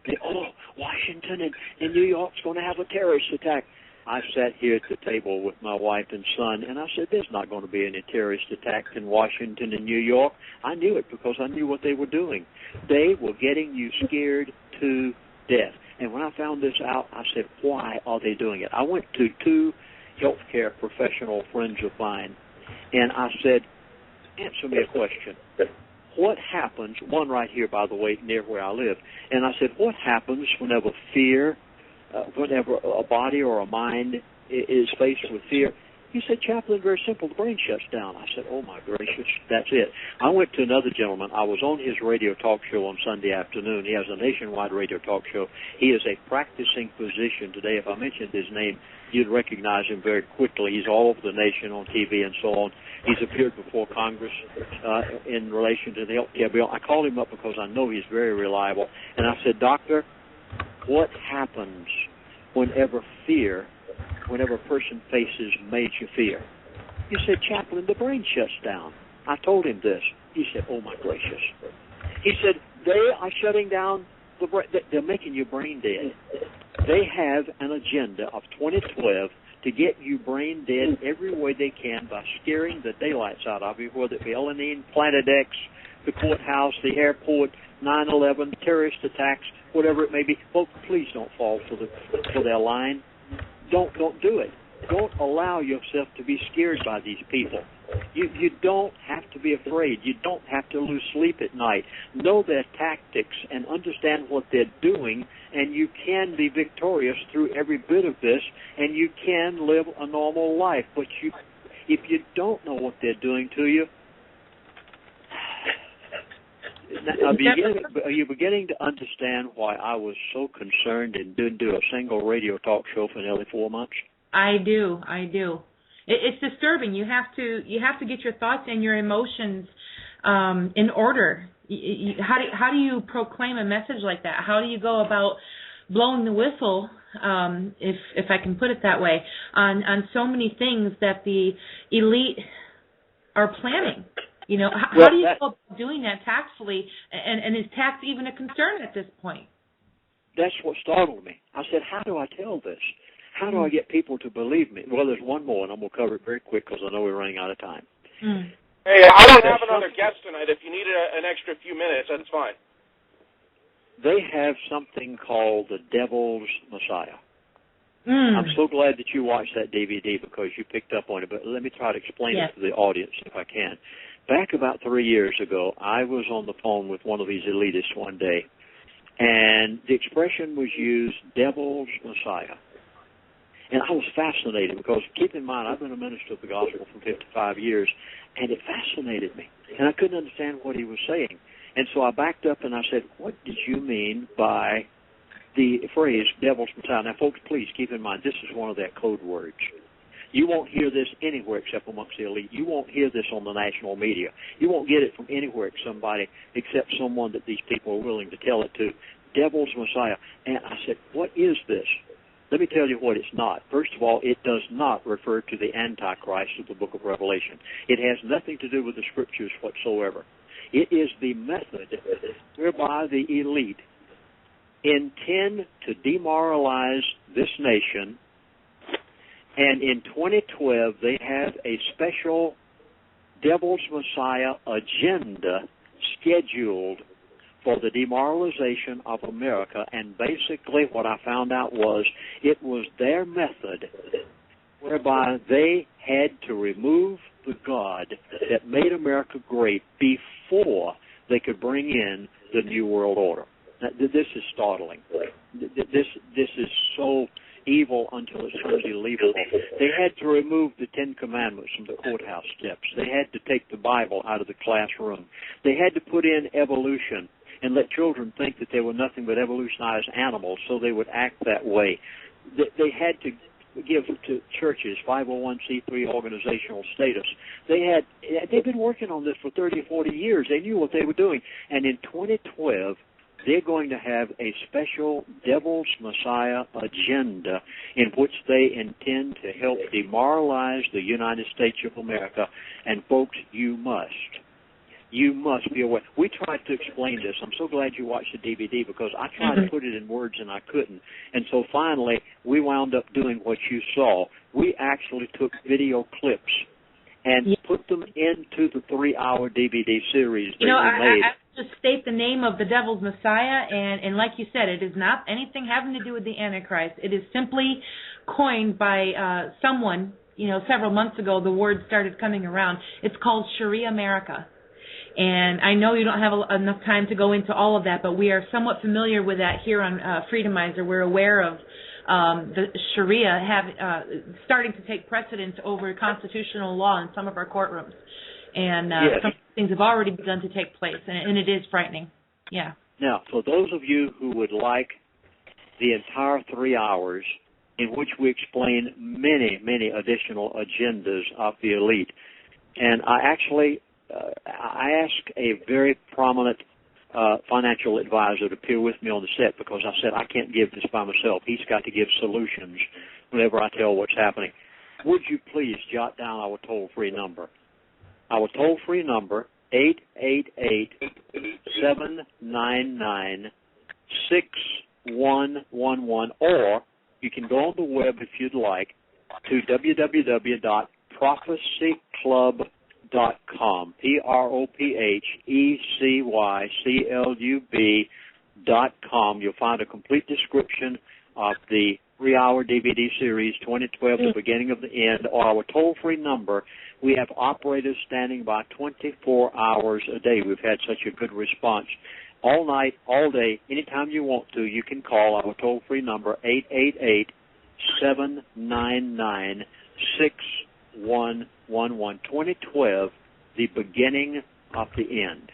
Washington and New York's going to have a terrorist attack. I sat here at the table with my wife and son, and I said, there's not going to be any terrorist attacks in Washington and New York. I knew it because I knew what they were doing. They were getting you scared to death. And when I found this out, I said, why are they doing it? I went to two healthcare professional friends of mine, and I said, answer me a question. What happens, one right here, by the way, near where I live, and I said, what happens whenever fear, whenever a body or a mind is faced with fear? He said, Chaplain, very simple, the brain shuts down. I said, oh, my gracious, that's it. I went to another gentleman. I was on his radio talk show on Sunday afternoon. He has a nationwide radio talk show. He is a practicing physician today. If I mentioned his name, you'd recognize him very quickly. He's all over the nation on TV and so on. He's appeared before Congress in relation to the health care bill. I called him up because I know he's very reliable. And I said, Doctor, what happens whenever a person faces major fear? He said, Chaplain, the brain shuts down. I told him this. He said, oh, my gracious. He said, they are shutting down the brain. They're making your brain dead. They have an agenda of 2012 to get you brain dead every way they can by scaring the daylights out of you, whether it be Elenine, Planet X, the courthouse, the airport, 9/11, terrorist attacks, whatever it may be. Folks, please don't fall for their line. Don't do it. Don't allow yourself to be scared by these people. You don't have to be afraid. You don't have to lose sleep at night. Know their tactics and understand what they're doing, and you can be victorious through every bit of this, and you can live a normal life. But if you don't know what they're doing to you, are you beginning to understand why I was so concerned and didn't do a single radio talk show for nearly 4 months? I do. It's disturbing. You have to get your thoughts and your emotions in order. How do you proclaim a message like that? How do you go about blowing the whistle, if I can put it that way, on so many things that the elite are planning? You know, how do you go about doing that tactfully? And is tax even a concern at this point? That's what startled me. I said, how do I tell this? How do I get people to believe me? Well, there's one more, and I'm going to cover it very quick because I know we're running out of time. Hey, I don't have another guest tonight. If you need an extra few minutes, that's fine. They have something called the Devil's Messiah. I'm so glad that you watched that DVD because you picked up on it, but let me try to explain it to the audience if I can. Back about 3 years ago, I was on the phone with one of these elitists one day, and the expression was used, Devil's Messiah. And I was fascinated because, keep in mind, I've been a minister of the gospel for 55 years, and it fascinated me. And I couldn't understand what he was saying. And so I backed up and I said, what did you mean by the phrase Devil's Messiah? Now, folks, please keep in mind, this is one of their code words. You won't hear this anywhere except amongst the elite. You won't hear this on the national media. You won't get it from anywhere except someone that these people are willing to tell it to. Devil's Messiah. And I said, what is this? Let me tell you what it's not. First of all, it does not refer to the Antichrist of the book of Revelation. It has nothing to do with the Scriptures whatsoever. It is the method whereby the elite intend to demoralize this nation, and in 2012 they have a special Devil's Messiah agenda scheduled for the demoralization of America, and basically what I found out was it was their method whereby they had to remove the God that made America great before they could bring in the New World Order. Now, this is startling. This is so evil until it's unbelievable. They had to remove the Ten Commandments from the courthouse steps. They had to take the Bible out of the classroom. They had to put in evolution and let children think that they were nothing but evolutionized animals, so they would act that way. They had to give to churches 501c3 organizational status. They've been working on this for 30 or 40 years. They knew what they were doing. And in 2012, they're going to have a special Devil's Messiah agenda in which they intend to help demoralize the United States of America. And folks, you must be aware. We tried to explain this. I'm so glad you watched the DVD because I tried to put it in words and I couldn't. And so finally, we wound up doing what you saw. We actually took video clips and put them into the 3-hour DVD series that we made. I just state the name of the Devil's Messiah, and like you said, it is not anything having to do with the Antichrist. It is simply coined by someone, several months ago. The word started coming around. It's called Sharia America. And I know you don't have enough time to go into all of that, but we are somewhat familiar with that here on Freedomizer. We're aware of the Sharia starting to take precedence over constitutional law in some of our courtrooms. And some things have already begun to take place, and it is frightening. Yeah. Now, for those of you who would like the entire 3 hours in which we explain many, many additional agendas of the elite, and I asked a very prominent financial advisor to appear with me on the set because I said I can't give this by myself. He's got to give solutions whenever I tell what's happening. would you please jot down our toll-free number? Our toll-free number, 888-799-6111, or you can go on the web if you'd like to www.prophecyclub.com, prophecyclub.com. You'll find a complete description of the 3-hour DVD series, 2012, The Beginning of the End, or our toll-free number. We have operators standing by 24 hours a day. We've had such a good response. All night, all day, anytime you want to, you can call our toll-free number, 888-799-6111. 2012, The Beginning of the End.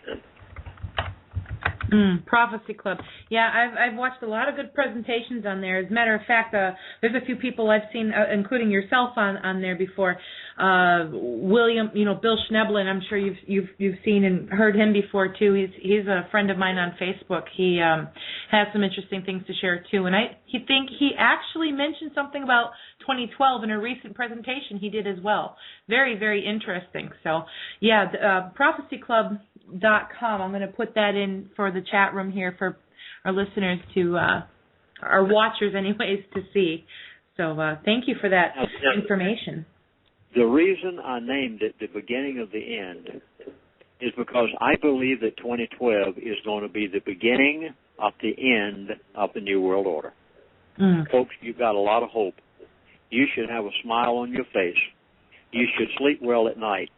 Prophecy Club. Yeah, I've watched a lot of good presentations on there. As a matter of fact, there's a few people I've seen, including yourself, on there before. William, Bill Schneblin. I'm sure you've seen and heard him before too. He's a friend of mine on Facebook. He has some interesting things to share too. And he actually mentioned something about 2012 in a recent presentation he did as well. Very, very interesting. So yeah, prophecyclub.com. I'm going to put that in for the chat room here for our listeners to, our watchers anyways, to see. So thank you for that information. The reason I named it The Beginning of the End is because I believe that 2012 is going to be the beginning of the end of the New World Order. Folks, you've got a lot of hope. You should have a smile on your face. You should sleep well at night.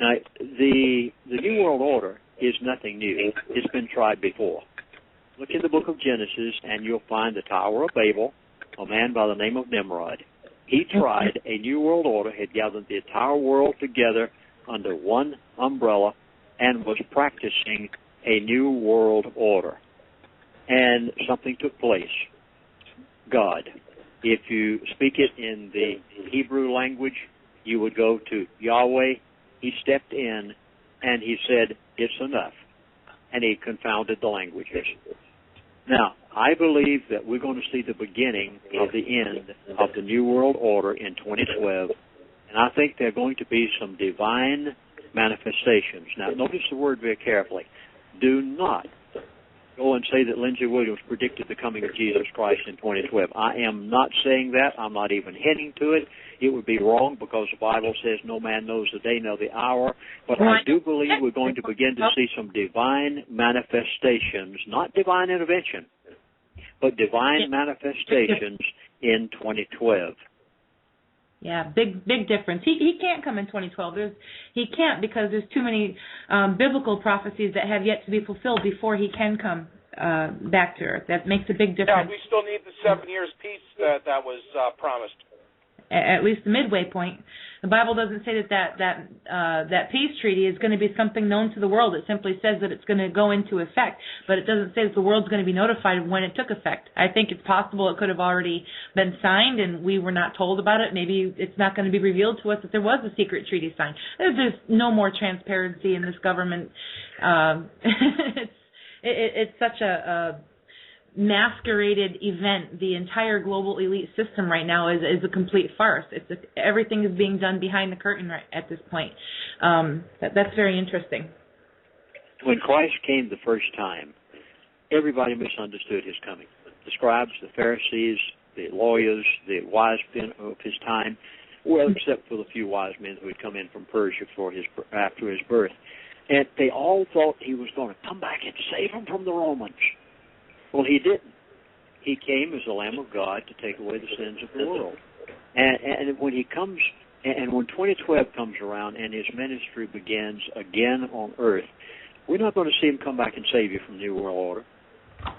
Now, the New World Order is nothing new. It's been tried before. Look in the book of Genesis, and you'll find the Tower of Babel, a man by the name of Nimrod. He tried a New World Order, had gathered the entire world together under one umbrella, and was practicing a New World Order. And something took place. God. If you speak it in the Hebrew language, you would go to Yahweh. He stepped in, and he said, it's enough. And he confounded the languages. Now, I believe that we're going to see the beginning of the end of the New World Order in 2012, and I think there are going to be some divine manifestations. Now, notice the word very carefully. Do not go and say that Lindsey Williams predicted the coming of Jesus Christ in 2012. I am not saying that. I'm not even hinting to it. It would be wrong because the Bible says no man knows the day nor the hour. But I do believe we're going to begin to see some divine manifestations, not divine intervention, but divine manifestations in 2012. Yeah, big difference. He can't come in 2012. He can't because there's too many biblical prophecies that have yet to be fulfilled before he can come back to earth. That makes a big difference. Yeah, we still need the 7 years peace that was promised. At least the midway point. The Bible doesn't say that peace treaty is going to be something known to the world. It simply says that it's going to go into effect, but it doesn't say that the world's going to be notified when it took effect. I think it's possible it could have already been signed and we were not told about it. Maybe it's not going to be revealed to us that there was a secret treaty signed. There's just no more transparency in this government. It's such a masqueraded event. The entire global elite system right now is a complete farce. Everything is being done behind the curtain right at this point. That's very interesting. When Christ came the first time, everybody misunderstood his coming. The scribes, the Pharisees, the lawyers, the wise men of his time, well, except for the few wise men who had come in from Persia after his birth. And they all thought he was going to come back and save them from the Romans. Well, he didn't. He came as the Lamb of God to take away the sins of the world. And when he comes, and when 2012 comes around and his ministry begins again on earth, we're not going to see him come back and save you from the New World Order.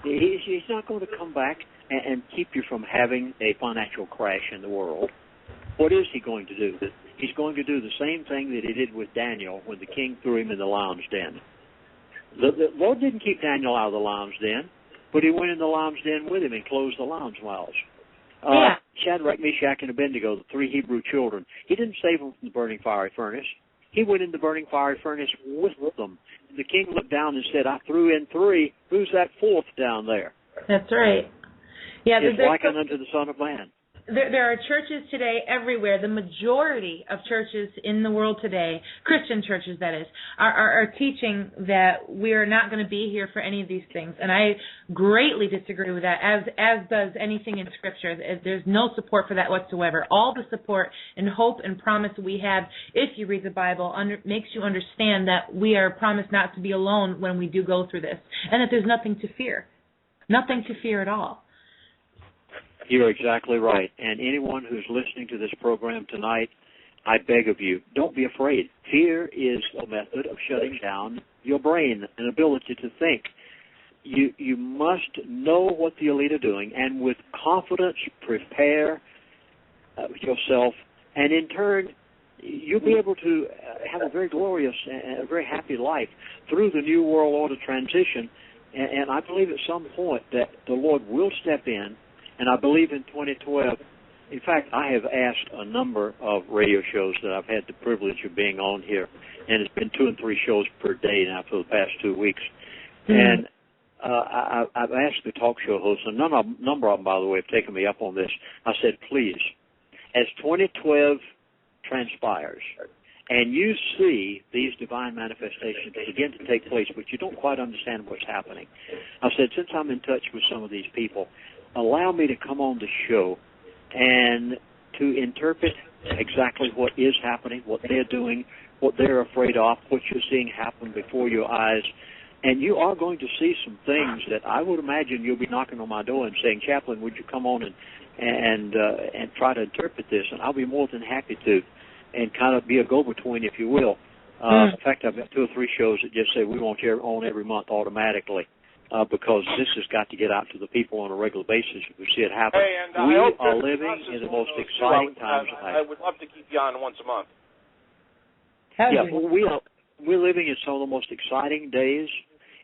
He's not going to come back and keep you from having a financial crash in the world. What is he going to do? He's going to do the same thing that he did with Daniel when the king threw him in the lion's den. The Lord didn't keep Daniel out of the lion's den, but he went in the lion's den with him and closed the lion's mouths. Shadrach, Meshach, and Abednego, the three Hebrew children, he didn't save them from the burning fiery furnace. He went in the burning fiery furnace with them. And the king looked down and said, I threw in three. Who's that fourth down there? That's right. Yeah, it's likened unto the Son of Man. there are churches today everywhere. The majority of churches in the world today, Christian churches that is, are teaching that we are not going to be here for any of these things. And I greatly disagree with that, as does anything in Scripture. There's no support for that whatsoever. All the support and hope and promise we have, if you read the Bible, makes you understand that we are promised not to be alone when we do go through this, and that there's nothing to fear. Nothing to fear at all. You're exactly right. And anyone who's listening to this program tonight, I beg of you, don't be afraid. Fear is a method of shutting down your brain and ability to think. You must know what the elite are doing, and with confidence prepare yourself, and in turn you'll be able to have a very glorious and a very happy life through the New World Order transition. And I believe at some point that the Lord will step in, and I believe in 2012. In fact, I have asked a number of radio shows that I've had the privilege of being on here, and it's been 2 and 3 shows per day now for the past 2 weeks. And I've asked the talk show hosts, and a number of them, by the way, have taken me up on this. I said, please, as 2012 transpires, and you see these divine manifestations begin to take place, but you don't quite understand what's happening. I said, since I'm in touch with some of these people, allow me to come on the show and to interpret exactly what is happening, what they're doing, what they're afraid of, what you're seeing happen before your eyes. And you are going to see some things that I would imagine you'll be knocking on my door and saying, Chaplain, would you come on and try to interpret this? And I'll be more than happy to, and kind of be a go-between, if you will. In fact, I've got 2 or 3 shows that just say we want you on every month automatically, because this has got to get out to the people on a regular basis. We see it happen. Hey, and we are living in the most exciting times of life. I would love to keep you on once a month. We're living in some of the most exciting days.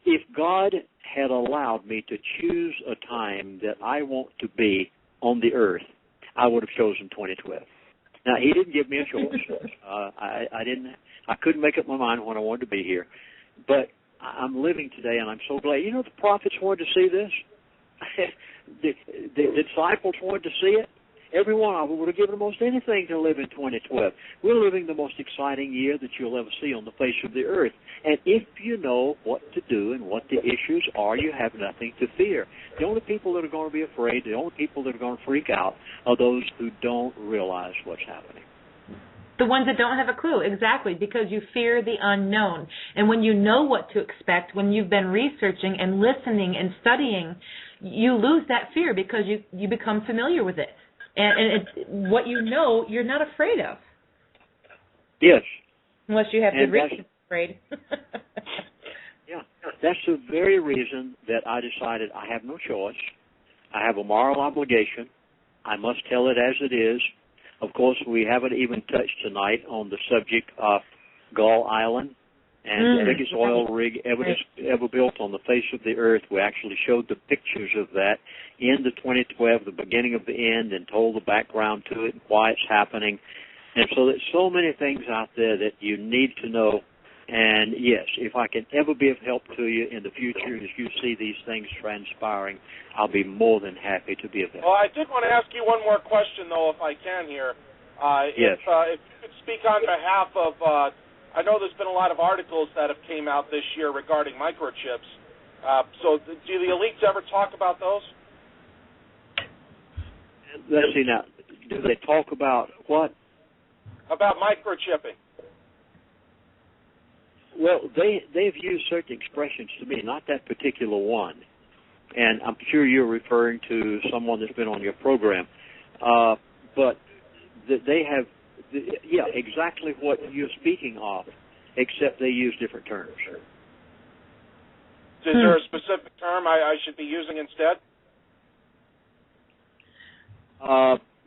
If God had allowed me to choose a time that I want to be on the earth, I would have chosen 2012. Now, He didn't give me a choice. I couldn't make up my mind when I wanted to be here. But I'm living today, and I'm so glad. You know, the prophets wanted to see this. the disciples wanted to see it. Every one of them would have given almost anything to live in 2012. We're living the most exciting year that you'll ever see on the face of the earth. And if you know what to do and what the issues are, you have nothing to fear. The only people that are going to be afraid, the only people that are going to freak out are those who don't realize what's happening. The ones that don't have a clue, exactly, because you fear the unknown. And when you know what to expect, when you've been researching and listening and studying, you lose that fear because you become familiar with it. And what you know, you're not afraid of. Yes. Unless you have good reason to be afraid. Yeah. That's the very reason that I decided I have no choice. I have a moral obligation. I must tell it as it is. Of course, we haven't even touched tonight on the subject of Gull Island and the biggest oil rig ever built on the face of the earth. We actually showed the pictures of that in the 2012, the beginning of the end, and told the background to it and why it's happening. And so there's so many things out there that you need to know. And, yes, if I can ever be of help to you in the future as you see these things transpiring, I'll be more than happy to be of help. Well, I did want to ask you one more question, though, if I can here. Yes. If you could speak on behalf of, I know there's been a lot of articles that have came out this year regarding microchips. So do the elites ever talk about those? Let's see now. Do they talk about what? About microchipping. Well, they've used certain expressions to me, not that particular one. And I'm sure you're referring to someone that's been on your program. But they have, exactly what you're speaking of, except they use different terms. Is there a specific term I should be using instead?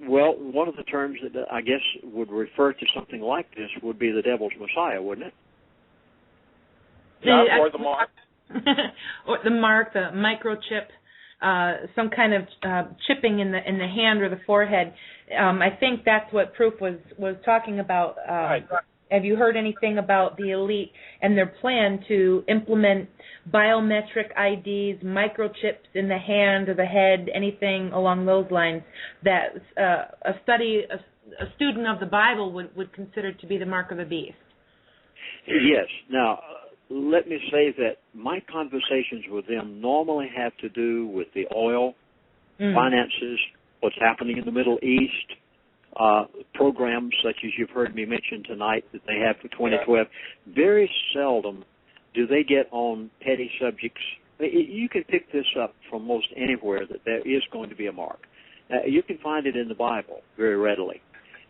Well, one of the terms that I guess would refer to something like this would be the devil's Messiah, wouldn't it? Yeah, or the mark. Or the mark, the microchip, some kind of chipping in the hand or the forehead. I think that's what Proof was talking about. Right. Have you heard anything about the elite and their plan to implement biometric IDs, microchips in the hand or the head, anything along those lines that a student of the Bible would consider to be the mark of the beast? Yes. Now, let me say that my conversations with them normally have to do with the oil, finances, what's happening in the Middle East, programs such as you've heard me mention tonight that they have for 2012. Very seldom do they get on petty subjects. You can pick this up from most anywhere that there is going to be a mark. You can find it in the Bible very readily.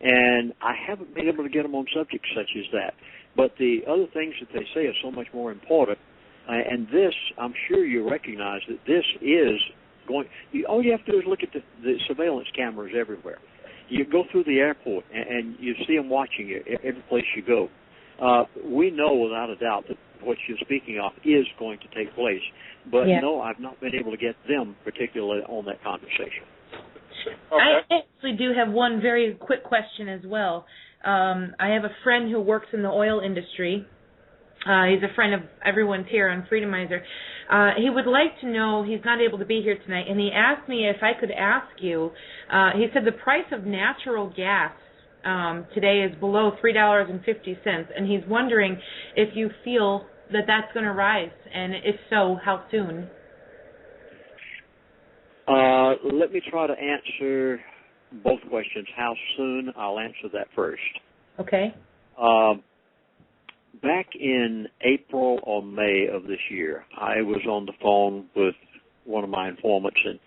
And I haven't been able to get them on subjects such as that. But the other things that they say are so much more important. And this, I'm sure you recognize that this is going, all you have to do is look at the surveillance cameras everywhere. You go through the airport and you see them watching you every place you go. We know without a doubt that what you're speaking of is going to take place. But no, I've not been able to get them particularly on that conversation. Okay. I actually do have one very quick question as well. I have a friend who works in the oil industry. He's a friend of everyone's here on Freedomizer. He would like to know, he's not able to be here tonight, and he asked me if I could ask you, he said the price of natural gas today is below $3.50, and he's wondering if you feel that that's going to rise, and if so, how soon? Let me try to answer both questions. How soon? I'll answer that first. Okay. Back in April or May of this year, I was on the phone with one of my informants, and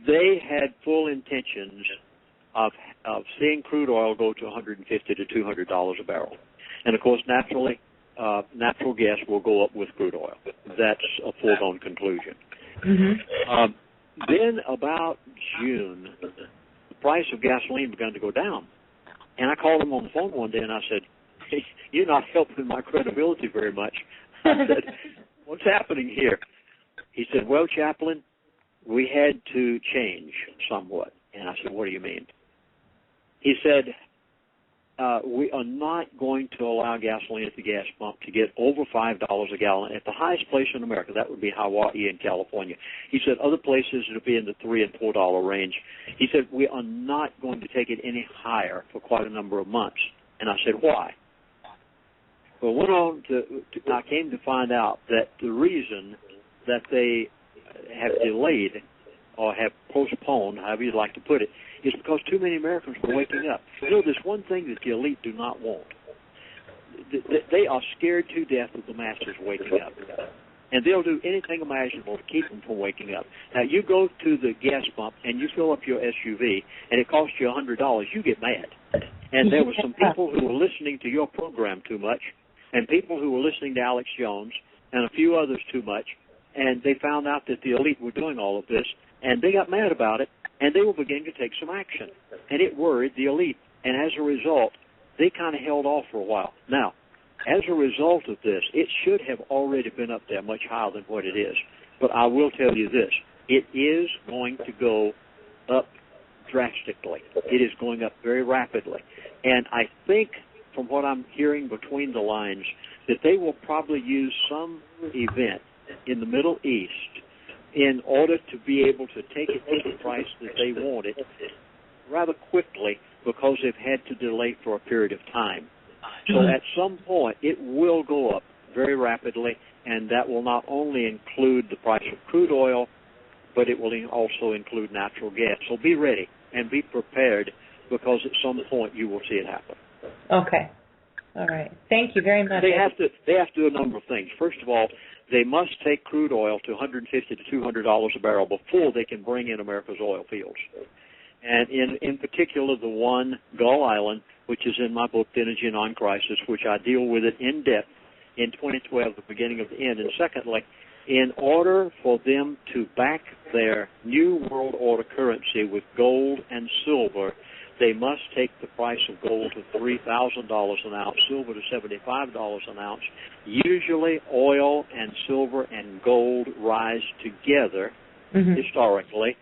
they had full intentions of seeing crude oil go to $150 to $200 a barrel. And, of course, naturally, natural gas will go up with crude oil. That's a foregone conclusion. Mm-hmm. Then about June, the price of gasoline began to go down. And I called him on the phone one day and I said, hey, you're not helping my credibility very much. I said, what's happening here? He said, well, Chaplain, we had to change somewhat. And I said, what do you mean? He said, we are not going to allow gasoline at the gas pump to get over $5 a gallon. At the highest place in America, that would be Hawaii and California. He said other places it'll be in the $3 and $4 range. He said we are not going to take it any higher for quite a number of months. And I said, why? Well, went on I came to find out that the reason that they have delayed or have postponed, however you'd like to put it, is because too many Americans are waking up. You know, there's one thing that the elite do not want. They are scared to death of the masses waking up. And they'll do anything imaginable to keep them from waking up. Now, you go to the gas pump and you fill up your SUV and it costs you $100, you get mad. And there were some people who were listening to your program too much and people who were listening to Alex Jones and a few others too much, and they found out that the elite were doing all of this, and they got mad about it, and they were beginning to take some action. And it worried the elite. And as a result, they kind of held off for a while. Now, as a result of this, it should have already been up there much higher than what it is. But I will tell you this. It is going to go up drastically. It is going up very rapidly. And I think, from what I'm hearing between the lines, that they will probably use some event in the Middle East in order to be able to take it to the price that they want it rather quickly, because they've had to delay for a period of time. So at some point, it will go up very rapidly, and that will not only include the price of crude oil, but it will also include natural gas. So be ready and be prepared, because at some point you will see it happen. Okay. All right. Thank you very much. They have to do a number of things. First of all, they must take crude oil to $150 to $200 a barrel before they can bring in America's oil fields. And in particular, the one, Gull Island, which is in my book, Energy and Non-Crisis, which I deal with it in depth in 2012, the beginning of the end. And secondly, in order for them to back their new world order currency with gold and silver, they must take the price of gold to $3,000 an ounce, silver to $75 an ounce. Usually oil and silver and gold rise together historically,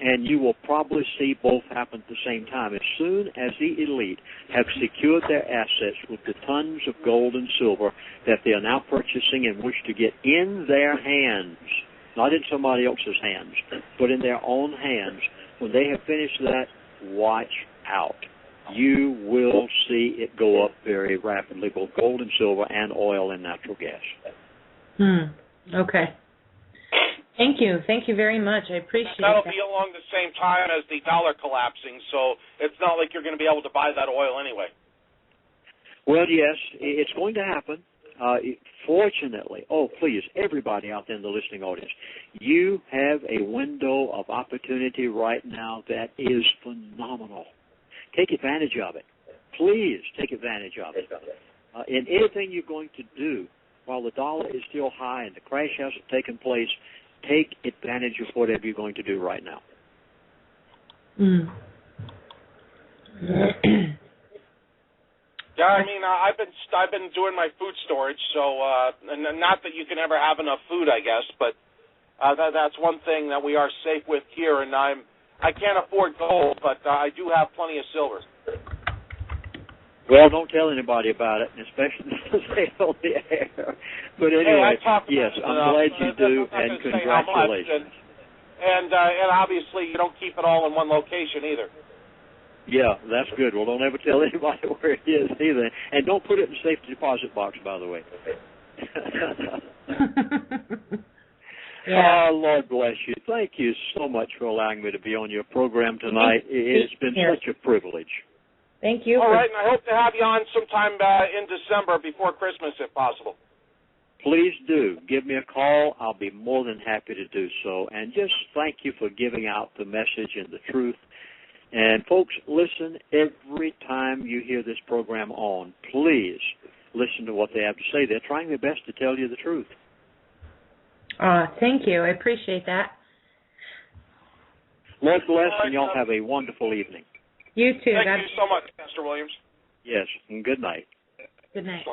and you will probably see both happen at the same time. As soon as the elite have secured their assets with the tons of gold and silver that they are now purchasing and wish to get in their hands, not in somebody else's hands, but in their own hands, when they have finished that, watch out. You will see it go up very rapidly, both gold and silver and oil and natural gas. Okay. Thank you. Thank you very much. I appreciate That'll that. be along the same time as the dollar collapsing, so it's not like you're going to be able to buy that oil anyway. Well, yes, it's going to happen. Fortunately, please, everybody out there in the listening audience, you have a window of opportunity right now that is phenomenal. Take advantage of it. Please take advantage of it. In anything you're going to do while the dollar is still high and the crash hasn't taken place, take advantage of whatever you're going to do right now. Yeah, I mean, I've been doing my food storage, so and not that you can ever have enough food, I guess, but that's one thing that we are safe with here. And I can't afford gold, but I do have plenty of silver. Well, don't tell anybody about it, especially say it on the air. But anyway, yes, I'm glad you do, and congratulations. And obviously, you don't keep it all in one location either. Yeah, that's good. Well, don't ever tell anybody where it is either. And don't put it in the safe deposit box, by the way. Yeah. Oh, Lord bless you. Thank you so much for allowing me to be on your program tonight. It's been such a privilege. Thank you. All right, and I hope to have you on sometime in December before Christmas, if possible. Please do. Give me a call. I'll be more than happy to do so. And just thank you for giving out the message and the truth. And, folks, listen every time you hear this program on. Please listen to what they have to say. They're trying their best to tell you the truth. Thank you. I appreciate that. Lord bless, and y'all have a wonderful evening. You too. Thank you so much, Pastor Williams. Yes, and good night. Good night.